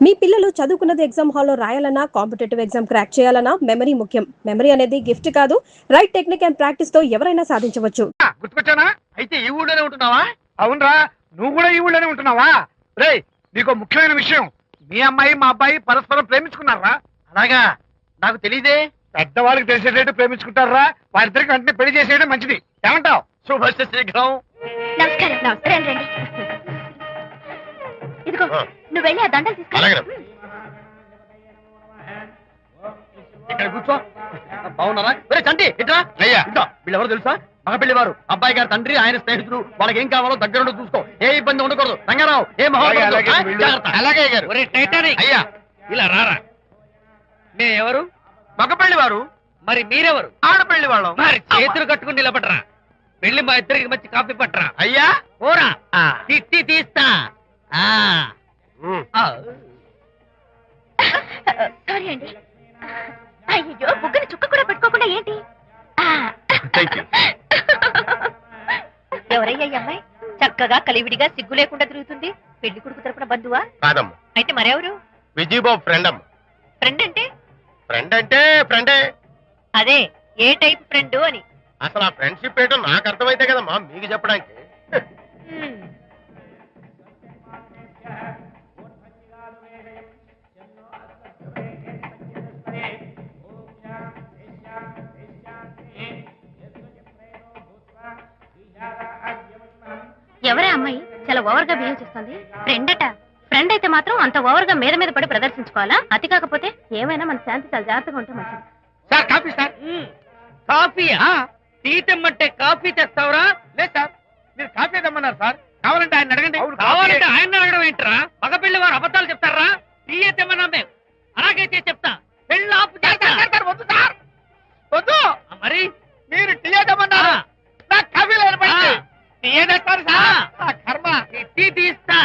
మీ పిల్లలు చదువుకున్నది ఎగ్జామ్ హాల్లో రాయాలన్నా కాంపిటేటివ్ ఎగ్జామ్ క్రాక్ చేయాలన్నా మెమరీ ముఖ్యం. మెమరీ అనేది గిఫ్ట్ కాదు, రైట్ టెక్నిక్ అండ్ ప్రాక్టీస్ తో ఎవరైనా సాధించవచ్చు. గుర్తుకొచ్చానా? అయితే ఈ ఊళ్ళోనే ఉంటున్నావా? అవునరా, నువ్వు కూడా ఈ ఊళ్ళోనే ఉంటున్నావా? రే, నీకు ముఖ్యమైన విషయం, మీ అమ్మాయి మా అబ్బాయి పరస్పరం ప్రేమించుకున్నారా? అలాగా? నాకు తెలియదే. పెద్దవాళ్ళకి తెలిసేటట్టు ప్రేమించుకుంటారా? వారిద్దరికి వెంటనే పెళ్లి చేసేయడం మంచిది. ఏమంటావు? శుభస్య శీఘ్రం. నమస్కారం. నమస్కారం రండి. ఇదిగో నువ్వు వెళ్ళి ఆ దండలు తీసుకురా. ఇక్కడ కూర్చో. బాగున్నారా? చంటి ఇట్లా అయ్యా, వీళ్ళెవరు తెలుసా? మగ పెళ్లి వారు, అబ్బాయి గారి తండ్రి, ఆయన స్నేహితుడు. వాళ్ళకి ఏం కావాలో దగ్గర చూసుకో, ఏ ఇబ్బంది ఉండకూడదు. రంగారావు, ఏ అలాగే అయ్యా. ఇలా రారా. ఎవరు? మగ పెళ్లి వారు. మరి మీరెవరు? ఆడపెళ్లి వాళ్ళం. మరి చేతులు కట్టుకుని నిలబడరా. వెళ్ళి మా ఇద్దరికి మంచి కాఫీ పట్టరా. అయ్యా ఓరా, తిట్టి తీస్తా. సారీ అండి. అయ్యో, బుగ్గని చుక్క కూడా పెట్టుకోకుండా ఏంటి? ఎవరయ్యా ఈ అమ్మాయి? చక్కగా కలివిడిగా సిగ్గు లేకుండా తిరుగుతుంది. పెళ్లి కొడుకు తరపున బంధువా? కాదమ్మా. అయితే మరెవరు? విజయబాబు ఫ్రెండ్ అమ్మ. ఫ్రెండ్ అంటే? ఫ్రెండ్ అంటే ఫ్రెండే. అదే, ఏ టైప్ ఫ్రెండ్ అని. అసలు ఆ ఫ్రెండ్షిప్ ఏంటో నాకు అర్థమైతే కదమ్మా మీకు చెప్పడానికి. ఎవరే అమ్మాయి చాలా ఓవర్ గా బిహేవ్ చేస్తుంది? ఫ్రెండ్ అట. ఫ్రెండ్ అయితే మాత్రం అంత ఓవర్ గా మీద మీద పడి ప్రదర్శించుకోవాలా? అతి కాకపోతే ఏమైనా మన శాంతి చాలా జాగ్రత్తగా ఉంటే మంచిది. Sir coffee sir. కాఫీయా? టీ తెమ్మంటే కాఫీ తెస్తావురా? లేదు సార్, మీరు కాఫీ తెమ్మన్నారు సార్. కావాలంటే ఆయన అడగండి. కావాలంటే ఆయన అడగడం ఏంటరా? మగ పెళ్లి వారు అబద్ధాలు చెప్తారా? టీ తెమ్మన్నా మేము అలాగైతే చెప్తా. పెళ్ళి ఆపు. వద్దు సార్, వద్దు. మరి మీరు టీ తెమ్మన్నారు, నాకు కాఫీ లేదు. టీ తెస్తారు సార్. కర్మ. టీ తీస్తా.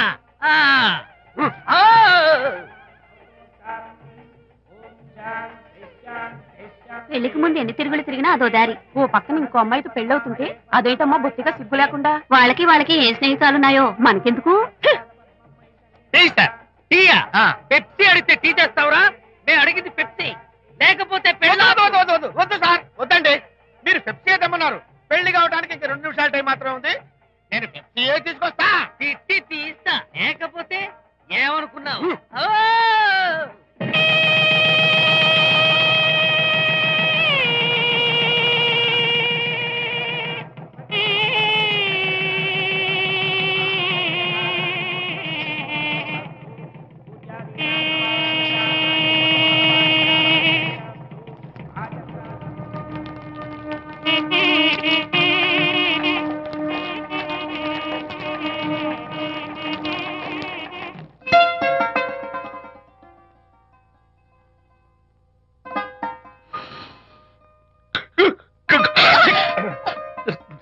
పెళ్లికి ముందు ఎన్ని తిరుగులు తిరిగినా అదో దారి. ఓ పక్కన ఇంకో అమ్మాయితో పెళ్ళవుతుంటే అదేంటమ్మా బొత్తిగా సిగ్గు లేకుండా. వాళ్ళకి ఏ స్నేహితాలున్నాయో మనకెందుకు? పెప్సీ అడిగితే టీ చేస్తావురా? నేను అడిగింది పెప్సీ, లేకపోతే వద్దు సార్, వద్దండి. మీరు పెప్సీ తెమ్మన్నారు. పెళ్లి కావడానికి ఇంక 2 నిమిషాల టైం మాత్రం ఉంది. నేను పెప్సీ తీసుకొస్తా. తిట్టి తీస్తా, లేకపోతే ఏమనుకున్నావు?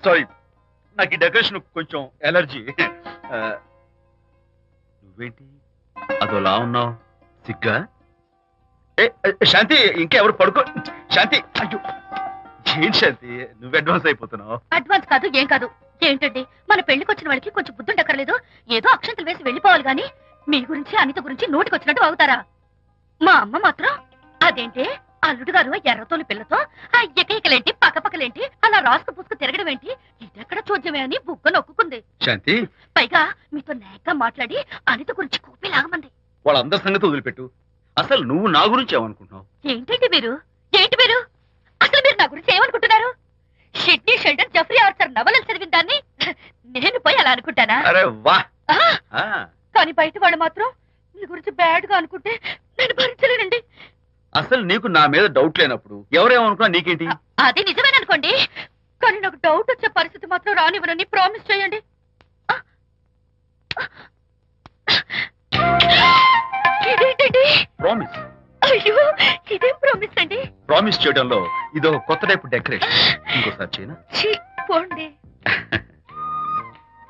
సారీ, నాకు ఈ డెకరేషన్ కొంచెం ఎలర్జీ. నువ్వేంటి అదోలా ఉన్నావు? సిగ్గా? శాంతి, ఇంకెవరు పడుకో. శాంతి, అయ్యో ఏంటి శాంతి, నువ్వు అడ్వాన్స్ అయిపోతున్నావు. అడ్వాన్స్ కాదు, ఏం కాదు. ఏంటండి, మన పెళ్లికి వచ్చిన వాళ్ళకి కొంచెం బుద్ధుండక్కర్లేదు? ఏదో అక్షంతలు వేసి వెళ్ళిపోవాలి గాని మీ గురించి అనిత గురించి నోటికి వచ్చినట్టు అవుతారా? మా అమ్మ మాత్రం అదేంటి అల్లుడు గారు ఎర్రతోని పిల్లతో ఆ ఎకైకలేంటి పక్కపక్కలేంటి అలా రాసుకు పుసుకు తిరగడం ఏంటి, ఇదెక్కడ చూద్యమే అని బుగ్గ నొక్కుంది. శాంతి, పైగా మీతో నేగ్గా మాట్లాడి అనిత గురించి కూపి లాగమంది. వాళ్ళందరి సంగతి వదిలిపెట్టు. అసలు నువ్వు నా గురించి ఏమనుకుంటున్నావు? ఏంటి మీరు అసలు మీరు నా గురించి ఏమనుకుంటున్నారు? షెడ్డీ షెల్డన్ జెఫ్రీ ఆర్చర్ నవలలు చదివిన దాన్ని నేను పోయి అలా అనుకుంటానా? అరే వా. కానీ బయట వాళ్ళు మాత్రం మీ గురించి బ్యాడ్ గా అనుకుంటే నేను భరించలేనండి. అసలు నీకు నా మీద డౌట్ లేనప్పుడు ఎవరేమనుకున్నా నీకేంటి? అది నిజమేననుకోండి, కానీ నాకు డౌట్ వచ్చే పరిస్థితి మాత్రం రానివ్వనని ప్రామిస్ చేయండి. ఇదేంటండి? ప్రామిస్? అయ్యో, ఇదేం ప్రామిస్ అండి? ప్రామిస్ చేయడంలో ఇదో కొత్త టైపు డెకరేషన్. ఇంకోసారి చేయనా? పోండి.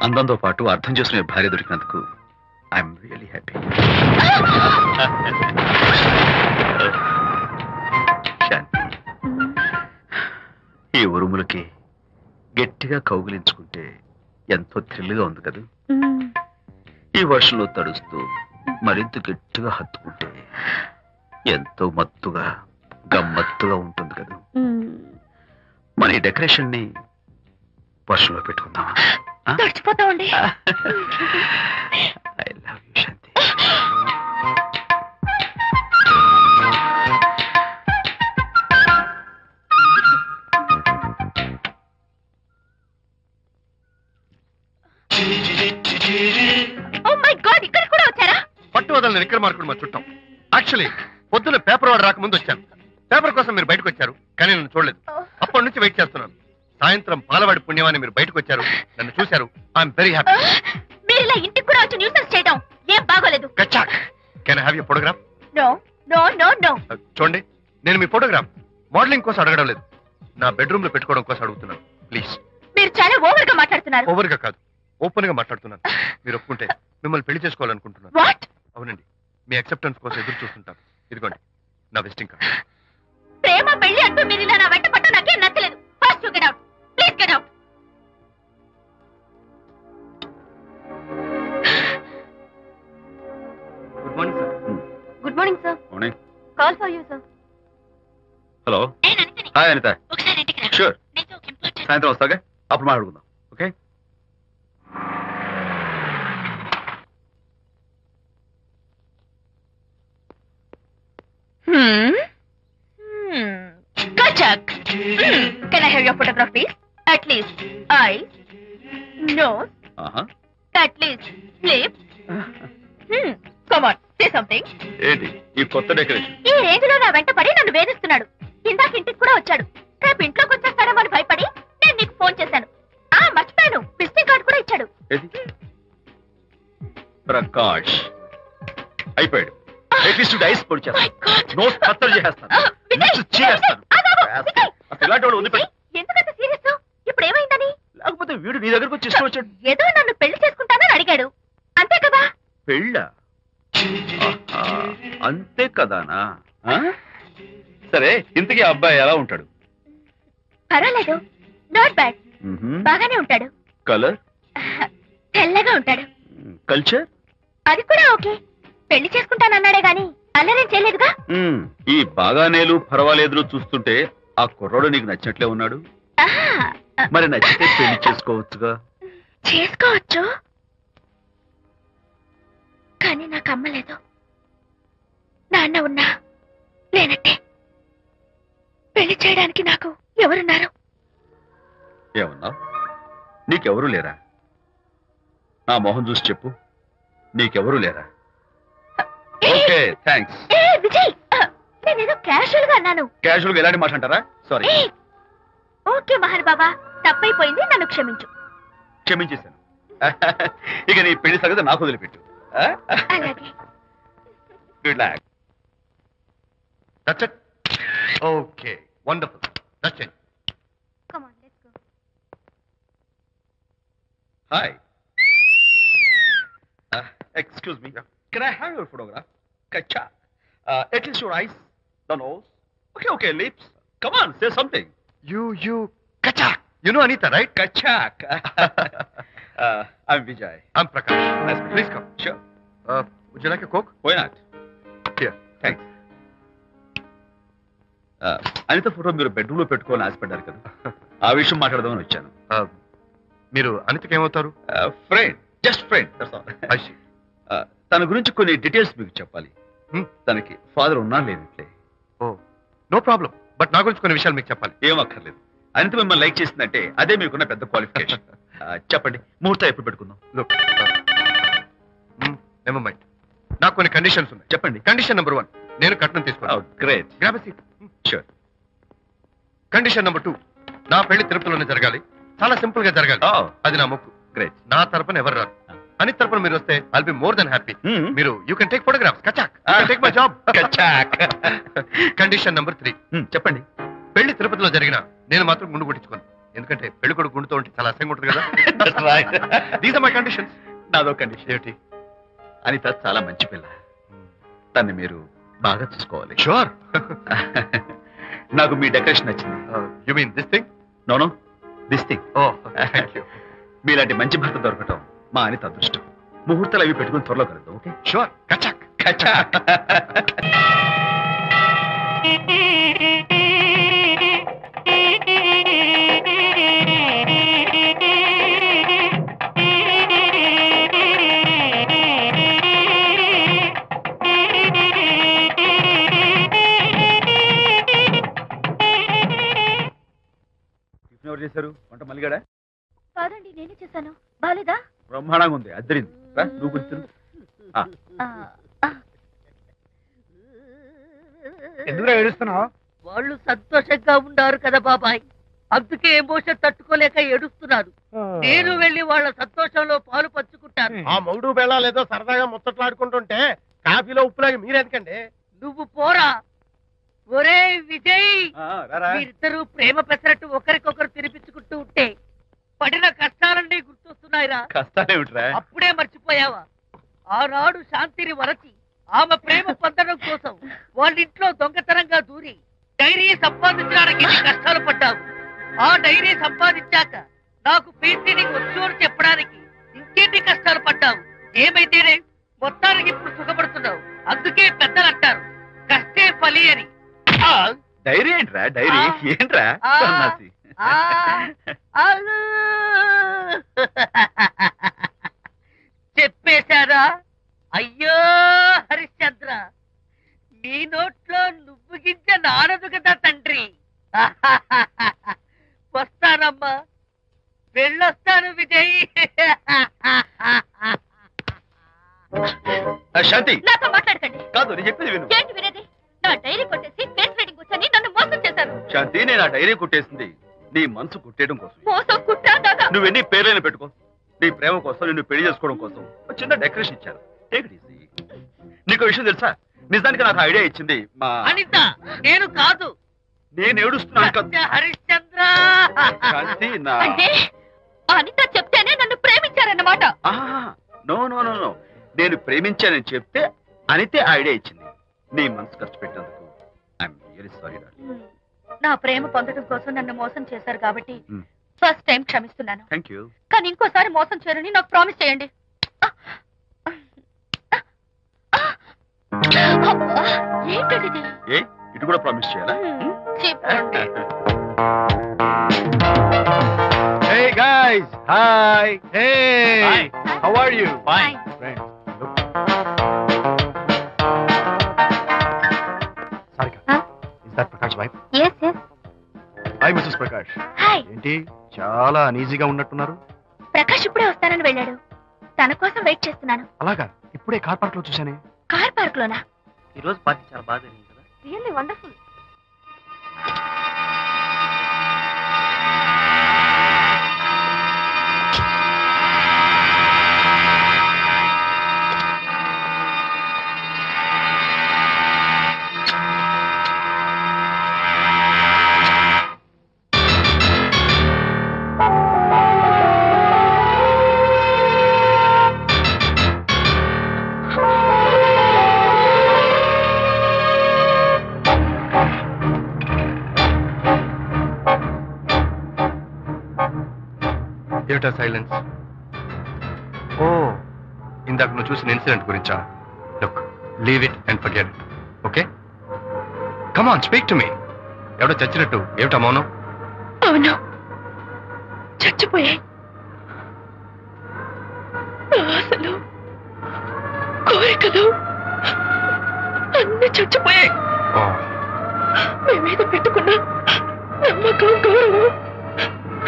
అందంతో పాటు అర్థం చేసుకునే భార్య దొరికినందుకు ఐఎమ్ రియలీ హ్యాపీ. ఈ ఉరుములకి గట్టిగా కౌగిలించుకుంటే ఎంతో థ్రిల్గా ఉంది కదా. ఈ వర్షంలో తడుస్తూ మరింత గట్టిగా హత్తుకుంటే ఎంతో మత్తుగా గమ్మత్తుగా ఉంటుంది కదా. మన ఈ డెకరేషన్ ని వర్షంలో పెట్టుకుందామా? తడిచిపోతామండి. I love you Shanti. Oh my god, ఇక్కడ కూడా వచ్చారా? పట్టు వదలని నిక్కర మార్కుడు మా చుట్టాం. యాక్చువల్లీ పొద్దున్న పేపర్ వాడు రాకముందు వచ్చాను. పేపర్ కోసం మీరు బయటకు వచ్చారు, కానీ నన్ను చూడలేదు. అప్పటి నుంచి వెయిట్ చేస్తున్నాను. సాయంత్రం పాలవాడి పుణ్యమాన్ని మీరు బయటకు వచ్చారు, నన్ను చూశారు. I'm very happy. మీరు ఇలా ఇంటికి కూడా వచ్చి న్యూసెన్స్ చేయడం ఏం బాగోలేదు. కచ్చాక్. Can I have your photograph? No no no no. చూడండి, నేను మీ ఫోటోగ్రాఫ్ మోడలింగ్ కోసం అడగడం లేదు, నా బెడ్రూమ్ లో పెట్టుకోవడం కోసం అడుగుతున్నాను. ప్లీజ్. మీరు చాలా ఓవర్ గా మాట్లాడుతున్నారు. ఓవర్ గా కాదు, ఓపెన్ గా మాట్లాడుతున్నాను. మీరు ఒప్పుకుంటే మిమ్మల్ని పెళ్లి చేసుకోవాలనుకుంటున్నాను. వాట్? అవునండి, మీ అక్సెప్టెన్స్ కోసం ఎదురు చూస్తుంటాను. ఇదిగోండి నా విజిటింగ్ కార్డ్. ప్రేమ పెళ్లి అంటూ మీరు ఇలా నా వెంట పట్ట నాకేం నచ్చలేదు. First you get out. Please get out. Good morning sir. Good morning sir. Morning. Call for you sir. Hello. నేను అనితని. హాయ్ అనిత. ఒకసారి ఇంటికి రా. షూర్. నీతో ఒక ఇంపార్టెంట్. సాయంత్రం వస్తాగా, అప్పుడు మాట్లాడుకుందాం. Okay. Kachak. Can I have your photograph, please? At least eyes, nose, at least lips. Come on, say something. ఏంటి ఈ కొత్త డెకరేషన్? ఈ రేంజ్ లో నా వెంట పడి నన్ను వేధిస్తున్నాడు. ఇందాక ఇంటికి కూడా వచ్చాడు. రేపు ఇంట్లోకి వచ్చేస్తాడేమో అని భయపడి నేను నీకు ఫోన్ చేశాను. మర్చిపోయాను, విజిటింగ్ కార్డు కూడా ఇచ్చాడు. ఏది? ప్రకాష్ అయిపోయాడు. అట్లీస్ట్ డైస్ పొడి My God. నోట్ కత్తలు చేసేస్తాను. విజయ్, నోట్స్ చేస్తాను. విజయ్, అసలు ఇలాంటి వాడు వదిలిపెట్టు. ఎందుకంత సీరియస్? ఇప్పుడు ఏమైందని? లేకపోతే వీడు నీ దగ్గరకు వచ్చి ఇష్టం వచ్చాడు. ఏదో నన్ను పెళ్లి చేసుకుంటానని అడిగాడు, అంతే కదా? పెళ్ళ అంతే కదానా? ఆ? సరే, ఇంతకీ ఆ అబ్బాయి ఎలా ఉంటాడు? పర్వాలేదు, నాట్ బ్యాడ్. బాగానే ఉంటాడు. కలర్? తెల్లగా ఉంటాడు. కల్చర్? అది కూడా ఓకే. పెళ్లి చేసుకుంటానన్నాడే గాని అల్లరేం చేయలేదుగా. ఈ బాగానేలు పర్వాలేదు చూస్తుంటే ఆ కుర్రోడు నీకు నచ్చినట్లే ఉన్నాడు. మరి నచ్చితే పెళ్లి చేసుకోవచ్చుగా. చేసుకోవచ్చు, కానీ నాకు అమ్మ లేదు, నాన్న ఉన్నా లేనట్టే. పెళ్లి చేయడానికి నాకు ఎవరున్నారు? ఏమన్నా? నీకెవరూ లేరా? నా మొహం చూసి చెప్పు, నీకెవరూ లేరా? Okay, thanks. విజయ్, నేనేదో క్యాషువల్ గా అన్నాను. క్యాజువల్ గా ఎలాంటి మాట అంటారా? సారీ. ఓకే మహన్ బాబా, తప్పైపోయింది, నన్ను క్షమించు. క్షమించేశాను. ఇక నీ పెళ్లి సంగతి నాకు వదిలిపెట్టు. అలాగే. Relax. That's it. Okay, wonderful. That's it. Come on, let's go. Hi. Excuse me. Can I have your photograph? Kacha. At least your eyes, the nose. Okay, lips. Come on, say something. You Kachak. You know Anita, right? Kachak. I'm Vijay. I'm Prakash. Nice to meet you. Please come. Sure. Would you like a Coke? Why not? Here. Thanks. Anitha photo మీరు bedroom లో పెట్టుకోవాలని ఆశపడ్డారు కదా, ఆ విషయం మాట్లాడదామని వచ్చాను. మీరు అనితకి ఏమవుతారు? Friend, just friend. తన గురించి కొన్ని డీటెయిల్స్ మీకు చెప్పాలి. తనకి ఫాదర్ ఉన్నా లేనట్లే. ఓ, నో ప్రాబ్లం. బట్ నా గురించి కొన్ని విషయాలు మీకు చెప్పాలి. ఏం అక్కర్లేదు. అనిత మిమ్మల్ని లైక్ చేసిందంటే అదే మీకున్న పెద్ద క్వాలిఫికేషన్. చెప్పండి, ముహూర్తం ఎప్పుడు పెట్టుకుందాం? Never mind. నాకు కొన్ని కండిషన్స్ ఉన్నాయి. చెప్పండి. కండిషన్ నెంబర్ 1, నేను కట్నం తీసుకున్నాను. Great. Grab seat. Sure. Condition number 2, నా పెళ్లి తిరుపతిలోనే జరగాలి. చాలా సింపుల్ గా జరగాలి. అది నా మొక్కు. గ్రేట్. నా తరపున ఎవరు రారు. అని తరపున మీరు వస్తే I'll be more than happy. మీరు యూ కెన్ టేక్ ఫోటోగ్రాఫ్స్. కచాక్. Take my job. కచాక్. కండిషన్ నెంబర్ 3, చెప్పండి. పెళ్లి తిరుపతిలో జరిగిన నేను మాత్రం గుండు కొట్టించుకోను. ఎందుకంటే పెళ్లి కొడుకు గుండుతో ఉంటే చాలా అసహ్యంగా ఉంటుంది కదా. These are my conditions. నాదో కండిషన్. ఏమిటి? అనిత చాలా మంచి పిల్ల, తన్ని మీరు బాగా చూసుకోవాలి. షూర్. నాకు మీ డెకరేషన్ నచ్చింది. You mean this thing? No no, this thing. Oh, thank you. మీలాంటి మంచి భర్త దొరకటం మా అనిత అదృష్టం. ముహూర్తాలు అవి పెట్టుకుని త్వరలో కలుద్దాం. ఓకే? షూర్. కచాక్ కచాక్. ఎవరు చేశారు వంట? మల్లిగాడా? కాదండి, నేనే చేశాను. బాలేదా? బ్రహ్మాండంగా ఉంది. అద్దరింది. రా, నువ్వు కూర్చుని. ఎందుకు ఏడుస్తున్నావు? వాళ్ళు సంతోషంగా ఉన్నారు కదా బాబాయ్, అందుకే ఎమోషన్ తట్టుకోలేక ఏడుస్తున్నారు. నేను వెళ్ళి వాళ్ళ సంతోషంలో పాలు పంచుకుంటాను. ఆ మౌడు బెళ్ళాలేదో సరదాగా ముచ్చట్లాడుకుంటుంటే కాఫీలో ఉప్పులాగి మీరెందుకండి? నువ్వు పోరా. ఒరే విజయ్, రారా. మీరిద్దరూ ప్రేమ పెసరట్టు ఒకరికొకరు తినిపించుకుంటూ ఉంటే పడిన కష్టాలన్నీ గుర్తొస్తున్నాయిరా. కష్టాలేమిట్రా? అప్పుడే మర్చిపోయావా? ఆనాడు శాంతిని వరచి ఆమె ప్రేమ పొందడం కోసం వాళ్ళింట్లో దొంగతనంగా దూరి డైరీ సంపాదించడానికి ఎన్ని కష్టాలు పడ్డావు. ఆ డైరీ సంపాదించాక నాకు పీసీనికి వచ్చు అని చెప్పడానికి ఇంకెన్ని కష్టాలు పడ్డావు. ఏమైతేనే మొత్తానికి ఇప్పుడు సుఖపడుతున్నావు. అందుకే పెద్దలు అంటారు కష్టే ఫలి అని. డైరీ ఏంట్రా? డైరీ ఏంట్రా? సన్నాసి. చెప్పేశారా? అయ్యో హరిశ్చంద్ర, నీ నోట్లో నువ్వు గింజ నానదు కదా తండ్రి. వస్తానమ్మా, వెళ్ళొస్తాను విజయ్. శాంతి, నాతో మాట్లాడకండి. కాదు నేను చెప్పేది విను. ఏంటి వినేది? నా డైరీ కొట్టేసి ఫేస్ రీడింగ్ వచ్చని నన్ను మోసం చేశారు. శాంతి, నేను ఆ డైరీ కుట్టేసింది నీ మనసు కుట్టేయడం కోసం. మోసం కుట్రా దాదా. నువ్వెన్ని పేర్లైనా పెట్టుకో, నీ ప్రేమ కోసం, నిన్ను పెళ్లి చేసుకోవడం కోసం ఒక చిన్న డెకరేషన్ ఇచ్చాను. Take it easy. నీకు విషయం తెలుసా? నిజానికి నాకు ఐడియా ఇచ్చింది మా అనిత, నేను కాదు. నేను ఏడుస్తున్నాను కదా హరిశ్చంద్ర. శాంతి. నా అంటే అనిత చెప్తేనే నన్ను ప్రేమించారన్నమాట. నో నో నో నో, నేను ప్రేమించానని చెప్తే అనితే ఐడియా ఇచ్చింది. నీ మనసు కష్టపెట్టినందుకు ఐఎమ్ రియల్లీ సారీ డార్లింగ్. నా ప్రేమ పొందడం కోసం నన్ను మోసం చేశారు కాబట్టి Hmm. ఫస్ట్ టైం క్షమిస్తున్నాను. Thank you. కానీ ఇంకోసారి మోసం చేయరని నాకు ప్రామిస్ చేయండి. ఏంటది? ఏ ఇటు కూడా ప్రామిస్ చేయాలా? చెప్పండి. Hey guys, hi. Hey, Hi. how are you? Fine. Friends, look. Sarika, Huh? is that Prakash wife? Yes, yes. Hi, Mrs. Prakash. Hi. ఏంటి చాలా అనీజీగా ఉన్నట్టున్నారు? ప్రకాష్ ఇప్పుడే వస్తానని వెళ్ళాడు. తన కోసం వెయిట్ చేస్తున్నాను. అలాగా, ఇప్పుడే కార్ పార్క్ లో చూశానే. కార్ పార్క్ లోనా? ఈ రోజు పార్టీ చాలా బాగా జరిగింది కదా. Really wonderful. ఏమిటా సైలెన్స్? ఓ, ఇందాక నువ్వు చూసిన ఇన్సిడెంట్ గురించా? Look, leave it and forget it. Okay, come on, speak to me. ఎవడో చచ్చినట్టు ఏమిటా మౌనం? అవును, చచ్చిపోయాయి. ఆశలు, కోరికలు అన్ని చచ్చిపోయాయి. ఓ, మీ మీద పెట్టుకున్న నమ్మకం, గౌరవం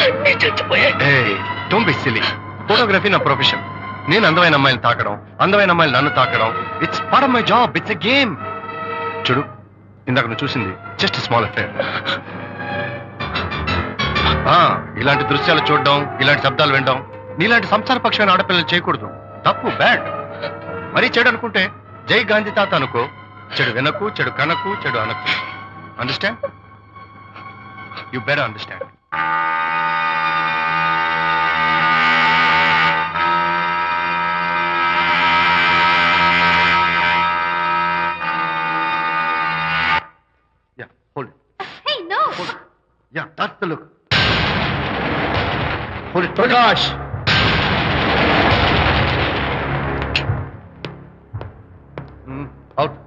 అన్ని చచ్చిపోయాయి. ఏయ్, డోంట్ బి సిల్లీ. ఫోటోగ్రఫీ నా ప్రొఫెషన్. నేను అందమైన అమ్మాయిని తాకడం, అందమైన అమ్మాయిలు నన్ను తాకడం, it's part of my job. It's a game. చూడు, ఇందాక నువ్వు చూసింది జస్ట్ స్మాల్ అఫేర్. ఇలాంటి దృశ్యాలు చూడడం, ఇలాంటి శబ్దాలు వినడం నీలాంటి సంసారపక్షమైన ఆడపిల్లలు చేయకూడదు. తప్పు, బ్యాడ్. మరీ చెడు అనుకుంటే జై గాంధీ తాత అనుకో. చెడు వినకు, చెడు కనకు, చెడు అనకు. Understand? You better understand. Yeah, hold it. Hey, no. Yeah, that's the look. Hold it. Prakash. Out.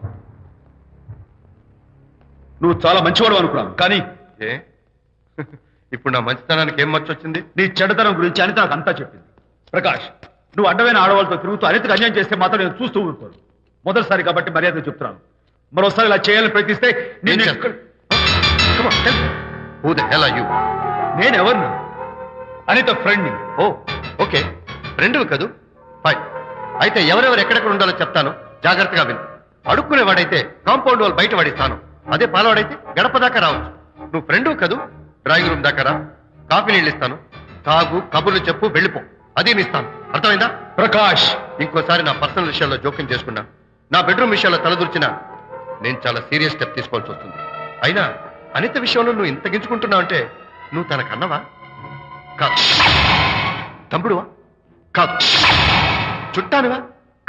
నువ్వు చాలా మంచివాడు అనుకున్నాను, కానీ ఏ ఇప్పుడు నా మంచితనానికి ఏం మర్చొచ్చింది? నీ చెడ్డతనం గురించి అనిత నాకు అంతా చెప్పింది. ప్రకాష్, నువ్వు అడ్డమైన ఆడవాళ్ళతో తిరుగుతూ అనితకు అన్యాయం చేస్తే మాత్రం నేను చూస్తూ ఉంటాను. మొదటిసారి కాబట్టి మర్యాద చెప్తున్నాను. మరోసారి ఇలా చేయాలని ప్రయత్నిస్తే నేను Who the hell are you? నేనెవరు? అనిత ఫ్రెండ్ని. ఓ ఓకే, ఫ్రెండ్వి కదూ? ఫైన్. అయితే ఎవరెవరు ఎక్కడెక్కడ ఉండాలో చెప్తాను, జాగ్రత్తగా విను. అడుక్కునేవాడైతే కాంపౌండ్ వాళ్ళు బయట పడిస్తాను. అదే పాలవాడైతే గడప దాకా రావచ్చు. నువ్వు ఫ్రెండ్వి కదూ? డ్రాయింగ్ రూమ్ దాకా రా, కాఫీ నీళ్ళు ఇస్తాను, తాగు, కబుర్లు చెప్పు, వెళ్ళిపో. అది నీ ఇస్తాను. అర్థమైందా? ప్రకాష్, ఇంకోసారి నా పర్సనల్ విషయాల్లో జోక్యం చేసుకున్నా, నా బెడ్రూమ్ విషయాల్లో తలదూర్చినా నేను చాలా సీరియస్ స్టెప్ తీసుకోవాల్సి వస్తుంది. అయినా అనిత విషయంలో నువ్వు ఇంత గించుకుంటున్నావు అంటే నువ్వు తనకన్నవా? కాదు. తమ్ముడువా? కాదు. చుట్టానివా?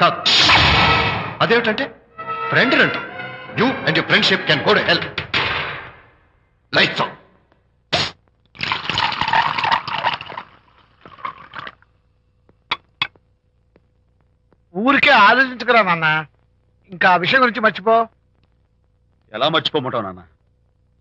కాదు. అదేమిటంటే ఫ్రెండ్ అంట. You and your friendship can go to hell. Lights on. ఊరికే ఆలోచించుకురా నాన్న, ఇంకా ఆ విషయం గురించి మర్చిపో. ఎలా మర్చిపోమంటావు నాన్న?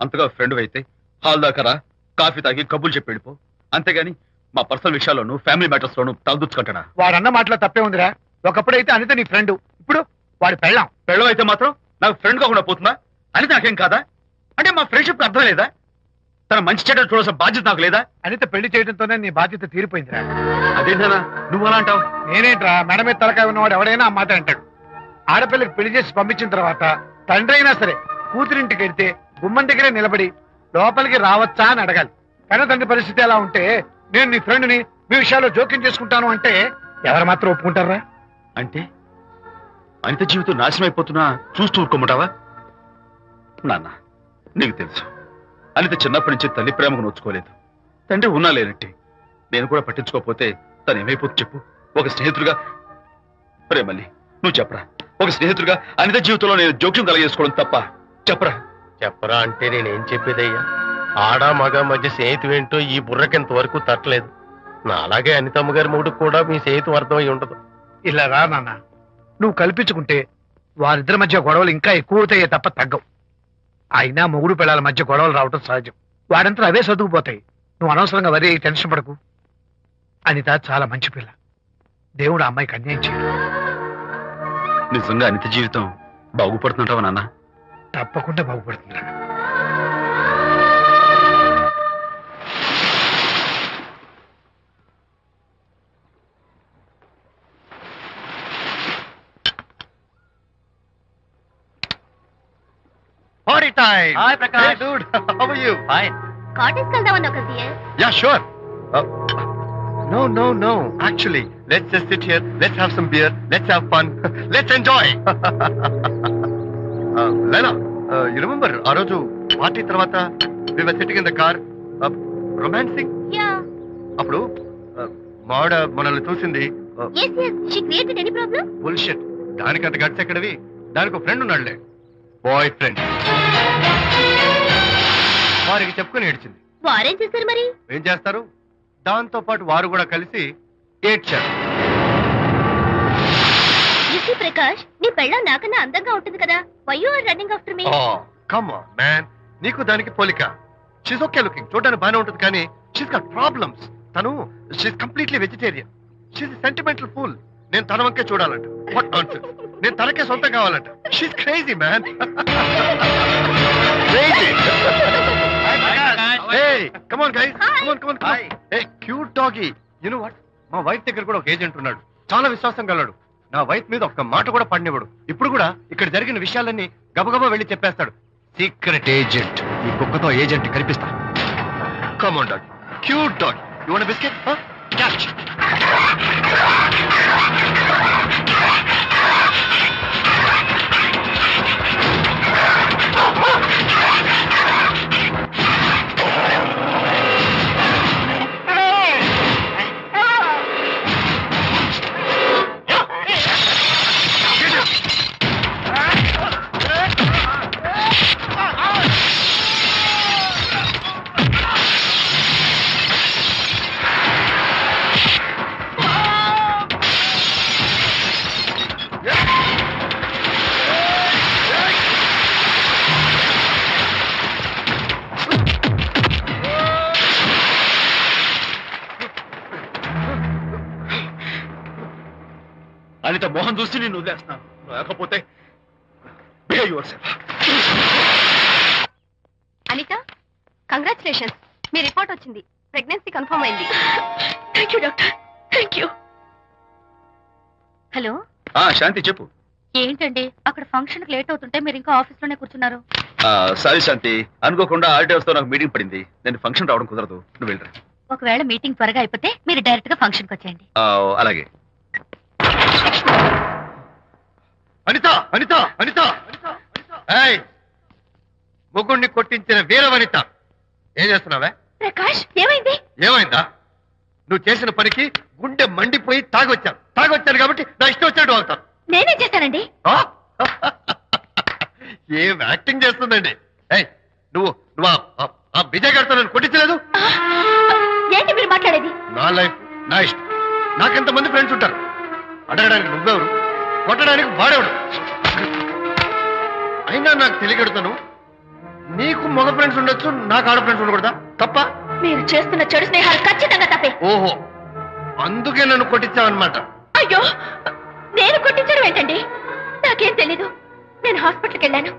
అంతగా ఫ్రెండ్ అయితే హాల్ దాకా రా, కాఫీ తాగి కబుర్లు చెప్పి వెళ్ళిపో. అంతేగాని మా పర్సనల్ విషయాల్లోనూ ఫ్యామిలీ మ్యాటర్స్ లోనూ తలదూర్చుకుంటాడా? వాడన్న మాటలో తప్పే ఉందిరా. ఒకప్పుడైతే అనిత నీ ఫ్రెండ్, ఇప్పుడు వాడి పెళ్ళాం. పెళ్ళం అయితే మాత్రం నాకు ఫ్రెండ్ కాకుండా పోతుందా? అనిత నాకేం కాదా? అంటే మా ఫ్రెండ్షిప్ అర్థం లేదా? తన మంచి చెడ్డ చూడాల్సిన బాధ్యత నాకు లేదా? అనిత పెళ్లి చేయడంతోనే నీ బాధ్యత తీరిపోయిందిరా. అదేంటనా నువ్వు అలా అంటావు? నేనేంట్రా, మెడ మీద తలకాయ ఉన్నవాడు ఎవడైనా ఆ మాట అంటాడు. ఆడపిల్లకి పెళ్లి చేసి పంపించిన తర్వాత తండ్రి అయినా సరే కూతురింటికి వెళ్తే గుమ్మం దగ్గరే నిలబడి లోపలికి రావచ్చా అని అడగాలి. కన్న తండ్రి పరిస్థితి ఎలా ఉంటే నేను నీ ఫ్రెండ్ని మీ విషయాల్లో జోక్యం చేసుకుంటాను అంటే ఎవరు మాత్రం ఒప్పుకుంటారా? అంటే అనిత జీవితం నాశనం అయిపోతున్నా చూస్తూ ఊరుకోమంటావా? నాన్న, నీకు తెలుసు అనిత చిన్నప్పటి నుంచి తల్లి ప్రేమకు నోచుకోలేదు. తండ్రి ఉన్నా లేనట్టే. నేను కూడా పట్టించుకోకపోతే తను ఏమైపోతుంది చెప్పు? ఒక స్నేహితుడిగా ప్రేమల్లి నువ్వు చెప్పరా, ఒక స్నేహితుడిగా అనిత జీవితంలో నేను జోక్యం కలగజేసుకోవడం తప్ప? చెప్పరా. చెప్పరా అంటే నేనేం చెప్పేదయ్యా? ఆడ మగ మధ్య స్నేహితం ఏంటో ఈ బుర్రకింత వరకు తట్టలేదు. నా అలాగే అనితమ్మ గారి మూడుకు కూడా మీ స్నేహితం అర్థమై ఉండదు. ఇలా రా నాన్న, నువ్వు కల్పించుకుంటే వారిద్దరి మధ్య గొడవలు ఇంకా ఎక్కువ అవుతాయే తప్ప తగ్గవు. అయినా మొగుడు పిల్లల మధ్య గొడవలు రావటం సహజం. వాడంతా అవే సర్దుకుపోతాయి. నువ్వు అనవసరంగా వరే టెన్షన్ పడకు. అనిత చాలా మంచి పిల్ల. దేవుడు ఆ అమ్మాయికి అన్యాయం చేయడు. నిజంగా అనిత జీవితం బాగుపడుతుంటావా నాన్న? తప్పకుండా బాగుపడుతుందిరా. Party time! Hi, Prakash. Hey, dude. How are you? Fine. Cottage వెళ్దామన్నా కదా dear. Yeah, sure. No. Actually, let's just sit here. Let's have some beer. Let's have fun. Let's enjoy. Leila, you remember ఆ రోజు party తర్వాత we were sitting in the car, romancing? Yeah. అప్పుడు మావిడ మనల్ని చూసింది. Yes. She created any problem? Bullshit. దానికంత guts ఎక్కడవి? దానికి ఒక ఫ్రెండ్ ఉన్నాడులే, బాయ్ ఫ్రెండ్. వారికి చెప్పుకొని ఏడ్చింది. వారేం చేశారు మరి? ఏం చేస్తారు, దాంతో పాటు వారు కూడా కలిసి ఏడ్చారు. యూసీ ప్రకాష్, నీ పెళ్ళం నాకన్నా అందంగా ఉంటుంది కదా. Why you are running after me? Come on man, నీకు దానికి పోలిక. షీస్ ఓకే లుకింగ్, చూడడానికి బాగానే ఉంటుంది, కానీ షీస్ గాట్ ప్రాబ్లమ్స్. తను she's completely vegetarian. She's sentimental pool. నేను తన వంకే చూడాలంట. What nonsense. నేను తనకే సొంతం కావాలంట. She's crazy man. Crazy. Hey, come on guys. Come on. Hey, cute doggy. You know what? మా వైఫ్ దగ్గర కూడా ఒక ఏజెంట్ ఉన్నాడు. చాలా విశ్వాసం గలడు. నా వైఫ్ మీద ఒక్క మాట కూడా పడినివ్వడు. ఇప్పుడు కూడా ఇక్కడ జరిగిన విషయాలన్నీ గబగబా వెళ్ళి చెప్పేస్తాడు. Secret agent. ఈ కుక్కతో ఏజెంట్ కనిపిస్తా. Come on doggy. Cute doggy. You want a biscuit? Huh? Catch. Anitha Mohan చూసి నేను వదిలేస్తున్నాను, లేకపోతే బిహేవ్ యువర్సెల్ఫ్. అనిత, కంగ్రాచులేషన్స్, మీ రిపోర్ట్ వచ్చింది, ప్రెగ్నెన్సీ కన్ఫర్మ్ అయింది. Thank you doctor, thank you. Hello, Shanti చెప్పు. ఏంటండి అక్కడ ఫంక్షన్ కి లేట్ అవుతుంటే మీరు ఇంకా ఆఫీస్ లోనే కూర్చున్నారు? సారీ శాంతి, అనుకోకుండా ఆర్టీఎస్ తో నాకు మీటింగ్ పడింది, నేను ఫంక్షన్ రావడం కుదరదు, నువ్వు వెళ్ళరా. ఒకవేళ మీటింగ్ త్వరగా అయిపోతే మీరు డైరెక్ట్ గా ఫంక్షన్ కి వచ్చేయండి. అలాగే. అనిత అనిత అనిత, ఏయ్, ముగ్గుడిని కొట్టించిన వీరవనిత, ఏం చేస్తున్నావే? ప్రకాష్, ఏమైంది? ఏమైందా? నువ్వు చేసిన పనికి గుండె మండిపోయి తాగొచ్చాను కాబట్టి నా ఇష్టం వచ్చినట్టు అవుతాను. నేనేం చేశానండి? ఏం యాక్టింగ్ చేస్తుందండి. ఏయ్, నువ్వు నువ్వు ఆ విజయ్ గారితో నన్ను కొట్టించలేదు. ఏంటి మీరు మాట్లాడేది? నా లైఫ్ నా ఇష్టం, నాకెంతమంది ఫ్రెండ్స్ ఉంటారు. అడగడానికి నువ్వెవరు, కొట్టడానికి వాడేవాడు. అయినా నాకు తెలియగడుతాను, నీకు మగ ఫ్రెండ్స్ ఉండొచ్చు, నాకు ఆడ ఫ్రెండ్స్ ఉండకూడదా? తప్ప? మీరు చేస్తున్న చెడు స్నేహాలు ఖచ్చితంగా తప్పే. ఓహో, అందుకే నన్ను కొట్టించావన్నమాట. అయ్యో, నేను కొట్టించడం ఏంటండి? నాకేం తెలీదు. నేను హాస్పిటల్కి వెళ్ళాను,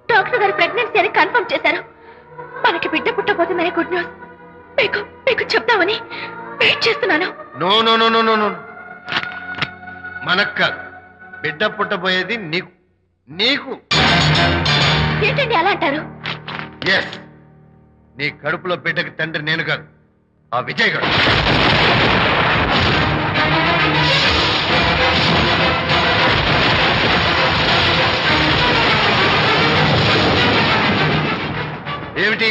డాక్టర్ గారు ప్రెగ్నెన్సీ అని కన్ఫర్మ్ చేశారు. మనకి బిడ్డ పుట్టబోతుందని గుడ్ న్యూస్ మీకు మీకు చెప్తామని వెయిట్ చేస్తున్నాను. No no no no no no, మనకు కాదు, బిడ్డ పుట్టబోయేది నీకు. నీకు ఏంటండి అలా అంటారు? ఎస్, నీ కడుపులో బిడ్డకి తండ్రి నేను కాదు, ఆ విజయ్ గారు. ఏమిటి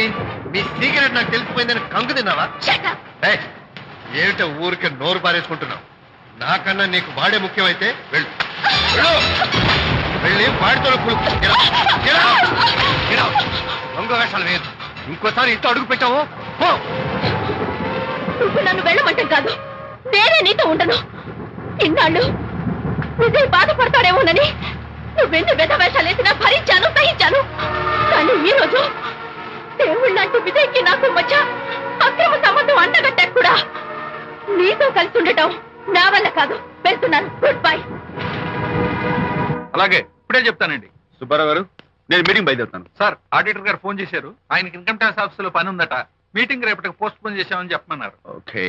మీ సీక్రెట్ నాకు తెలిసిపోయిందని కంగు తిన్నావా? Shut up. ఏయ్, ఏమిటో ఊరికే నోరు పారేసుకుంటున్నావు? నాకన్నా నీకు వాడే ముఖ్యమైతే వెళ్ళు, వెళ్ళు, వెళ్ళి వాడితో దొంగ వేషాలు వేయద్దు. ఇంకోసారి ఇంట్లో అడుగు పెట్టావు పో. నువ్వు నన్ను వెళ్ళమంటాం కాదు, నేనే నీతో ఉండను. ఇన్నాళ్ళు విజయ్ బాధపడతాడేమోనని నువ్వెన్ని వేషాలు వేసినా భరించాను, సహించాను. కానీ ఈ రోజు దేవుళ్ళంటూ విజయ్కి నాకు మధ్య అక్రమ సంబంధం అంటగట్టాక కూడా నీతో కలిసి ఉండటం నా వల్ల కాదు. వెళ్తున్నాను, గుడ్ బై. అలాగే, ఇప్పుడే చెప్తానండి. సుబ్బారావు గారు, నేను మీటింగ్ బయలుదేరుతాను. సార్, ఆడిటర్ గారు ఫోన్ చేశారు, ఆయనకి ఇన్కమ్ ట్యాక్స్ ఆఫీస్ లో పని ఉందట, మీటింగ్ రేపటికి పోస్ట్ పోన్ చేశామని చెప్పమన్నారు. ఓకే,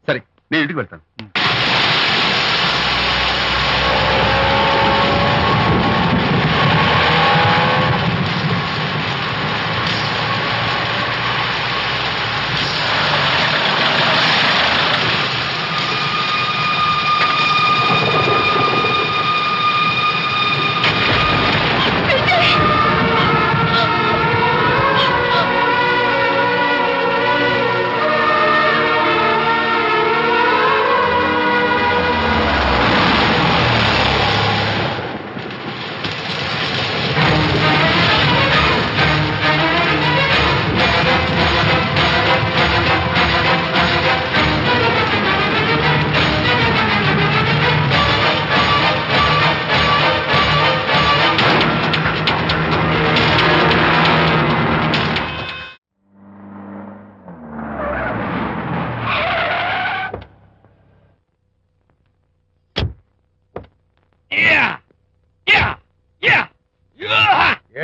సరే, నేను ఇంటికి వెళ్తాను.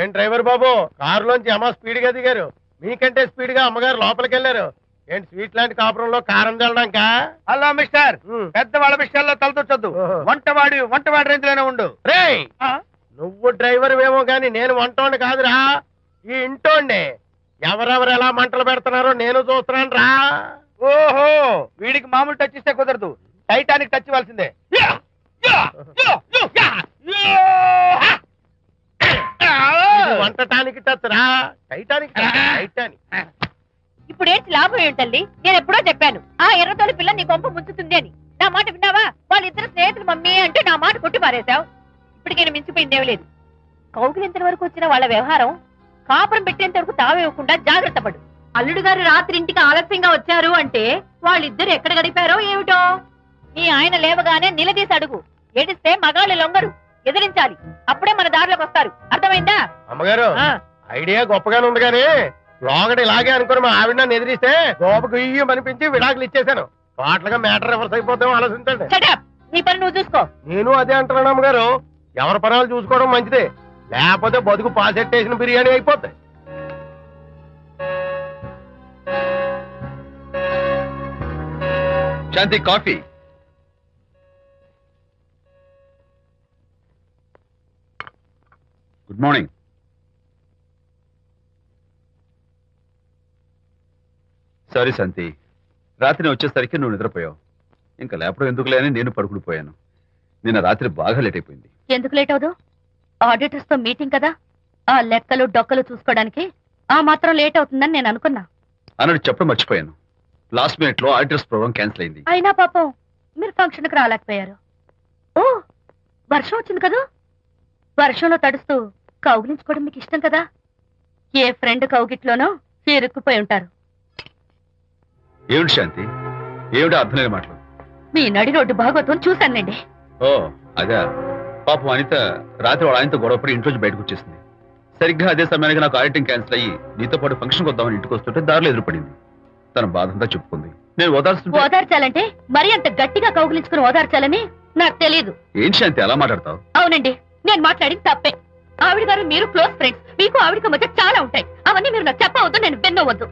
ఏం డ్రైవర్ బాబు, కారులోంచి అమ్మ స్పీడ్ గా దిగారు, మీకంటే స్పీడ్ గా అమ్మగారు లోపలికి వెళ్ళారు. ఏంటి స్వీట్ లాంటి కాపురంలో కారం చల్లడానికా? హలో మిస్టర్, పెద్దవాళ్ళ విషయాల్లో తలదొచ్చొద్దు. వంటవాడి రేంజ్ లోనే ఉండు. రేయ్, నువ్వు డ్రైవర్ ఏమో గాని నేను వంటోండి కాదురా, ఈ ఇంటోండి. ఎవరెవరు ఎలా మంటలు పెడుతున్నారో నేను చూస్తున్నాను రా. ఓహో, వీడికి మామూలు టచ్ ఇస్తే కుదరదు, టైటానిక్ టచ్ ఇవ్వాల్సిందే. ఇది వంటటానికి టచ్ రా, టైటానిక్ టైటానిక్. ఇప్పుడేంటి లాభం ఏంటల్లి? నేను ఎప్పుడో చెప్పాను ఆ ఎర్రతోలి పిల్ల నీ కొంప ముంచుతుంది అని. నా మాట విన్నావా? వాళ్ళిద్దరు స్నేహితులు మమ్మీ అంటే నా మాట కొట్టి పారేశావు. ఇప్పటికైనా మించిపోయిందేం లేదు. కౌగిలింత వరకు వచ్చిన వాళ్ళ వ్యవహారం కాపురం పెట్టేంత వరకు తావేవ్వకుండా జాగ్రత్త పడు. అల్లుడు గారు రాత్రి ఇంటికి ఆలస్యంగా వచ్చారు అంటే వాళ్ళిద్దరు ఎక్కడ గడిపారో ఏమిటో. నీ ఆయన లేవగానే నిలదీసి అడుగు. ఏడిస్తే మగాళ్ళు లొంగరు, ఎదిరించాలి. అప్పుడే మన దారిలోకి వస్తారు. అర్థమైందా? అమ్మగారు, ఐడియా గొప్పగానే ఉంది కానీ లోగడ ఇలాగే అనుకుని మా ఆవిడ నన్ను ఎదిరిస్తే గోపకు ఇయ్యం అనిపించి విడాకులు ఇచ్చేశాను. పాటలుగా మ్యాటర్ రివర్స్ అయిపోతాం, ఆలోచించండి. Shut up. నీ పని నువ్వు చూసుకో. నేను అదే అంటున్నాను అమ్మగారు. ఎవరి పనాలు చూసుకోవడం మంచిదే, లేకపోతే బతుకు పాసెట్టేసిన బిర్యానీ అయిపోతాయి. శాంతి కాఫీ. Good morning. సారీ శాంతి, రాత్రి వచ్చేసరికి నువ్వు నిద్రపోయావు. ఇంకా లేపడం ఎందుకులే అని నేను పడుకుడిపోయాను. నిన్న రాత్రి బాగా లేట్ అయిపోయింది. ఎందుకు లేట్ అవదు? ఆడిటర్స్ తో మీటింగ్ కదా, ఆ లెక్కలు డొక్కలు చూసుకోవడానికి ఆ మాత్రం లేట్ అవుతుందని నేను అనుకున్నా. అన్నట్టు చెప్పడం మర్చిపోయాను. లాస్ట్ మినిట్ లో ఆడిటర్స్ ప్రోగ్రామ్ క్యాన్సిల్ అయింది. అయినా పాపం మీరు ఫంక్షన్ కి రాలేకపోయారు. ఓ, వర్షం వచ్చింది కదా, వర్షంలో తడుస్తూ కౌగిలించుకోవడం మీకు ఇష్టం కదా. ఏ ఫ్రెండ్ కౌగిట్లోనో ఇరుక్కుపోయి ఉంటారు. ఏమిటి శాంతి, ఏమిటి అర్థం లేని మాటలు? మీ నడి రోడ్డు భాగవతం చూశానండి. ఓ అదే, పాపం అనిత రాత్రి వాళ్ళ ఆయనతో గొడవపడి ఇంట్లోంచి బయటకు వచ్చేసింది. సరిగ్గా అదే సమయానికి నాకు ఆడిటింగ్ క్యాన్సిల్ అయ్యి నీతో పాటు ఫంక్షన్కి వద్దామని ఇంటికి వస్తుంటే దారిలో ఎదురుపడింది. తన బాధంతా చెప్పుకుంది. నేను ఓదార్చాలంటే మరి అంత గట్టిగా కౌగిలించుకుని ఓదార్చాలని నాకు తెలియదు. ఏం శాంతి అలా మాట్లాడతావు? అవునండి, నేను మాట్లాడింది తప్పే. ఆవిడ గారు మీరు క్లోజ్ ఫ్రెండ్స్, మీకు ఆవిడకి మధ్య చాలా ఉంటాయి. అవన్నీ మీరు నాకు చెప్పవద్దు, నేను విన్నవద్దు.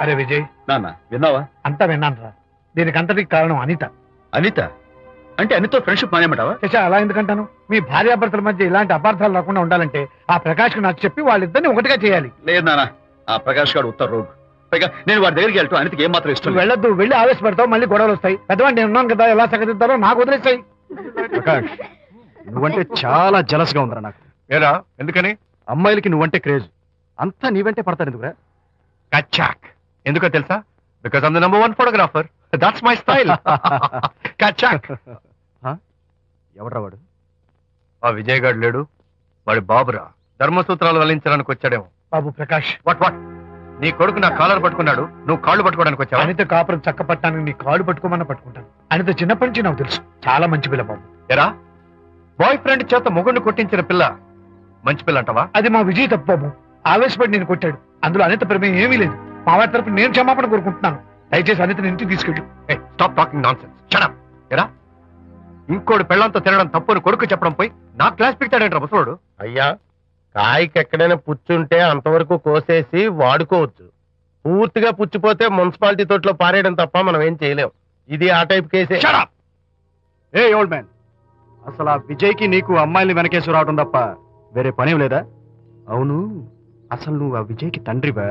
అరే విజయ్, నాన్న విన్నావా? అంతా విన్నాను రా. దీనికంతటికి కారణం అనిత. అనిత అంటే అనితో ఫ్రెండ్షిప్ మానేమంటావా? శశా, అలా ఎందుకంటాను? మీ భార్యాభర్తల మధ్య ఇలాంటి అపార్థాలు రాకుండా ఉండాలంటే ఆ ప్రకాష్ కు నాకు చెప్పి వాళ్ళిద్దరిని ఒకటిగా చేయాలి. లేదు నాన్న, ఆ ప్రకాష్ గారు ఉత్తర రోగ్. పైగా నేను వాడి దగ్గరికి వెళ్తాను. అనితకి ఏం మాత్రం ఇష్టం నువ్వు వెళ్ళొద్దు, వెళ్ళి ఆవేశపడతావు, మళ్ళీ గొడవలు వస్తాయి. పెద్దవాడిని నేను ఉన్నాను కదా, ఎలా సగదిద్దారో నాకు వదిలేస్తాయి. ప్రకాష్, నువ్వంటే చాలా జలస్ గా ఉందిరా నాకు. ఏరా ఎందుకని? అమ్మాయిలకి నువ్వంటే క్రేజ్, అంతా నీవంటే పడతారు ఎందుకురా? కచ్చాక్. ఎందుకో తెలుసా? బికాస్ ఐమ్ ద నంబర్ 1 ఫోటోగ్రాఫర్. That's my style. కచ్చాక్. ఎవడ్రా వాడు? ఆ విజయ్ గారు లేడు, వాడి బాబురా. ధర్మసూత్రాలు వల్లించడానికి వచ్చాడేమో. బాబు ప్రకాష్, వాట్ నీ కొడుకు నా కాలర్ పట్టుకున్నాడు, నువ్వు కాళ్ళు పట్టుకోవడానికి వచ్చావా? అనిత కాపురం చక్క పట్టడానికి నీ కాళ్ళు పట్టుకోమన్నా పట్టుకుంటాను. అనిత చిన్నప్పటి నుంచి నాకు తెలుసు, చాలా మంచి పిల్ల బాబు. ఎరా, బాయ్ ఫ్రెండ్ చేత మొగుడిని కొట్టించిన పిల్ల మంచి పిల్ల అంటావా? అది మా విజయ్ తప్పు బాబు. ఆవేశపడి నేను కొట్టాడు. అందులో అనిత ప్రమేయం ఏమీ లేదు. మా వారి తరపు నేను క్షమాపణ కోరుకుంటున్నాను. దయచేసి అనితని ఇంటికి తీసుకెళ్ళు. Stop talking nonsense. Shut up. ఎరా, ఇంకోటి పెళ్ళంతో తినడం తప్పుని కొడుకు చెప్పడం పోయి నా క్లాస్ పెట్టాడంట ముసలోడు. అయ్యా, కాయకి ఎక్కడైనా పుచ్చుంటే అంతవరకు కోసేసి వాడుకోవచ్చు. పూర్తిగా పుచ్చిపోతే మున్సిపాలిటీ తోటలో పారేయడం తప్ప మనం ఏం చేయలేం. ఇది ఆ టైప్ కేసే. Shut up! ఏ ఓల్డ్ మ్యాన్, అసలు ఆ విజయ్కి నీకు అమ్మాయిని వెనకేసి రావడం తప్ప వేరే పనేం లేదా? అవును, అసలు నువ్వు ఆ విజయ్కి తండ్రివా,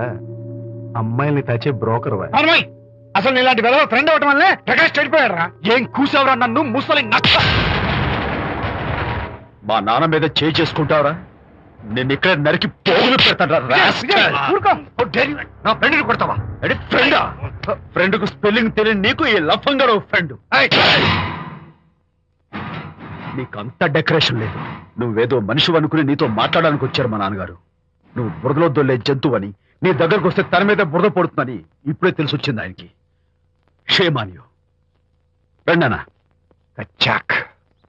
అమ్మాయిల్ని తెచ్చే బ్రోకర్వా? అమ్మాయి, అసలు ఇలాంటి వెధవ ఫ్రెండ్ అవటం వల్లే ప్రకాష్ చెడిపోయాడు రా. ఏం కూసావురా నన్ను ముసలి నక్క? మా నాన్న మీద చేయి చేసుకుంటావరా? నేను ఇక్కడ నరికి పోగులు పెడతాను. ఊరుకో. నా ఫ్రెండ్ని కొడతావా? ఫ్రెండా? ఫ్రెండ్ కు స్పెల్లింగ్ తెలియని నీకు ఈ లఫంగా ఫ్రెండ్. నీకు అంత డెకరేషన్ లేదు. నువ్వేదో మనిషి అనుకుని నీతో మాట్లాడడానికి వచ్చారు మా నాన్నగారు. నువ్వు బురదలో దొల్లే జంతువు అని, నీ దగ్గరకు వస్తే తన మీద బురద పడుతుందని ఇప్పుడే తెలిసి వచ్చింది ఆయనకి. షేమాన్యు రండనా. కచ్చాక్.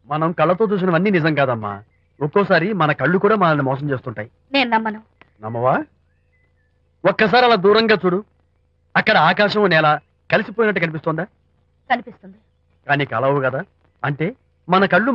మనం కళ్ళతో చూసినవన్నీ నిజం కాదమ్మా. ఒక్కోసారి మన కళ్ళు కూడా మనల్ని మోసం చేస్తుంటాయి. నేను నమ్మను. నమ్మవా? ఒక్కసారి అలా దూరంగా చూడు. అక్కడ ఆకాశం నేల కలిసిపోయినట్టు కనిపిస్తోందా? కనిపిస్తుంది. కానీ కలవు కదా. అంటే మన కళ్ళు